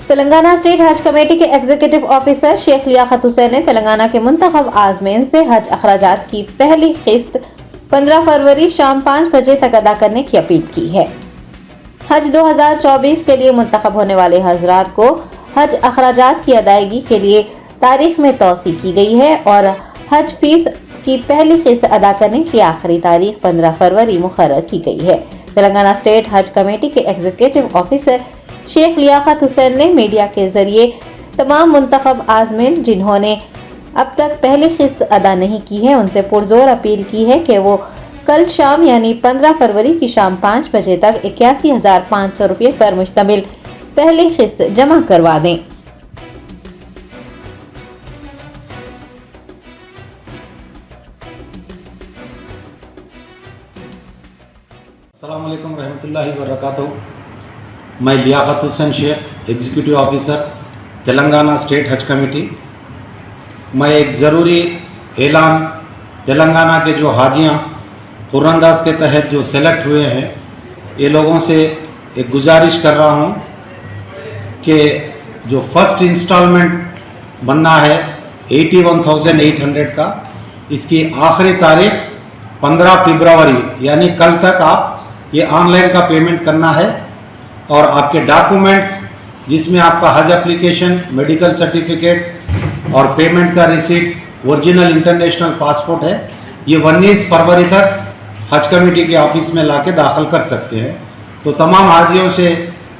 Telangana state Haj committee के executive officer Sheikh Liaquat Hussain ने तेलंगाना के मुंतखब आज़मीन से हज अखराजात की पहली किस्त 15 फरवरी शाम 5 बजे तक अदा करने की अपील की है। हज 2024 के लिए मुंतखब होने वाले हजरात को हज अखराजात की अदायगी के लिए तारीख में तौसी की गई है और हज फीस की पहली किस्त अदा करने की आखिरी तारीख 15 फरवरी मुकर्रर की गई है। तेलंगाना स्टेट हज कमेटी के एग्जीक्यूटिव ऑफिसर शेख लियाकत हुसैन ने मीडिया के जरिए तमाम मुंतखब आज़मीन जिन्होंने अब तक पहली किस्त अदा नहीं की है उनसे पुरजोर अपील की है कि वो कल शाम यानी 15 फरवरी की शाम 5 बजे तक 81,500 रुपये पर मुश्तमिल पहली किस्त जमा करवा दें। अस्सलाम वालेकुम रहमतुल्लाहि व बरकातहू। मैं Liyaqat Hussain Sheikh, executive officer Telangana state Haj committee. मैं एक ज़रूरी ऐलान तेलंगाना के जो हाजियाँ कुरानदास के तहत जो सेलेक्ट हुए हैं ये लोगों से एक गुजारिश कर रहा हूँ कि जो फर्स्ट इंस्टॉलमेंट बनना है 81,800 का, इसकी आखिरी तारीख 15 फरवरी यानी कल तक आप ये ऑनलाइन का पेमेंट करना है और आपके डॉक्यूमेंट्स जिसमें आपका हज एप्लीकेशन, मेडिकल सर्टिफिकेट और पेमेंट का रिसीट, ओरिजिनल इंटरनेशनल पासपोर्ट है, ये 19 फरवरी तक हज कमेटी के ऑफिस में लाके दाखिल कर सकते हैं। तो तमाम हाजियों से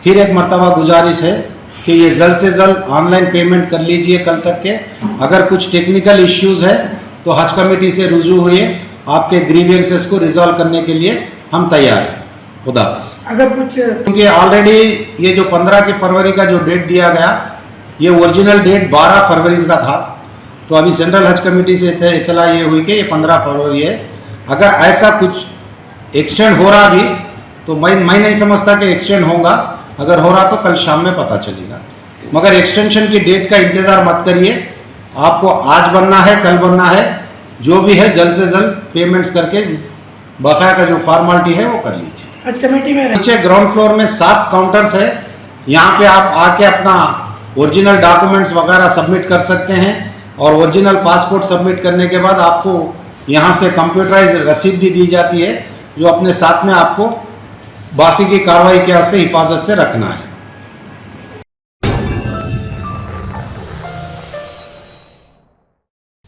फिर एक मरतबा गुजारिश है कि ये जल्द से जल्द ऑनलाइन पेमेंट कर लीजिए कल तक के। अगर कुछ टेक्निकल इश्यूज़ है तो हज कमेटी से रुजू हुए, आपके ग्रीवियंसेस को रिजॉल्व करने के लिए हम तैयार हैं। खुदा हाफिज़। अगर कुछ क्योंकि ऑलरेडी ये जो 15 फरवरी का जो डेट दिया गया ये ओरिजिनल डेट 12 फरवरी का था, तो अभी सेंट्रल हज कमेटी से इतला ये हुई कि ये 15 फरवरी है। अगर ऐसा कुछ एक्सटेंड हो रहा भी तो मैं नहीं समझता कि एक्सटेंड होगा, अगर हो रहा तो कल शाम में पता चलेगा। मगर एक्सटेंशन की डेट का इंतज़ार मत करिए, आपको आज बनना है, कल बनना है, जो भी है जल्द से जल्द पेमेंट्स करके बकाया का जो फॉर्मेलिटी है वो कर लीजिए। हज कमेटी में नीचे ग्राउंड फ्लोर में 7 काउंटर्स है, यहाँ पे आप आके अपना ओरिजिनल डॉक्यूमेंट्स वगैरह सबमिट कर सकते हैं और ओरिजिनल पासपोर्ट सबमिट करने के बाद आपको यहाँ से कंप्यूटराइज रसीद भी दी जाती है जो अपने साथ में आपको बाकी की कार्रवाई के वास्ते हिफाजत से रखना है।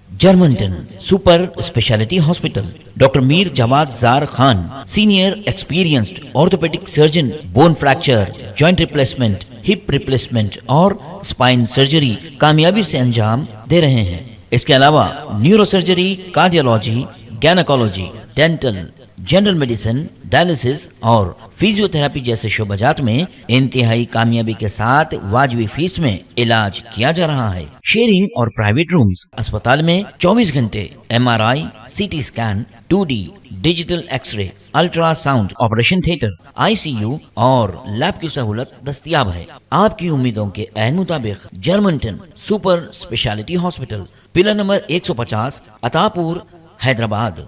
Germanton super speciality hospital, doctor Mir Jawad Zar Khan, senior experienced orthopaedic surgeon, bone fracture, joint replacement, hip replacement और स्पाइन सर्जरी कामयाबी से अंजाम दे रहे हैं। इसके अलावा neuro surgery, cardiology, gynaecology, dental, general medicine, dialysis और फिजियोथेरेपी जैसे शोबाजात में इंतहाई कामयाबी के साथ वाजबी फीस में इलाज किया जा रहा है। शेयरिंग और प्राइवेट रूम्स, अस्पताल में 24 घंटे MRI, CT scan, 2D digital X-ray, ultrasound, operation theatre, ICU और लैब की सहूलत दस्तयाब है। आपकी उम्मीदों के ऐन मुताबिक Germanton super speciality hospital, pillar number 150, Attapur, Hyderabad.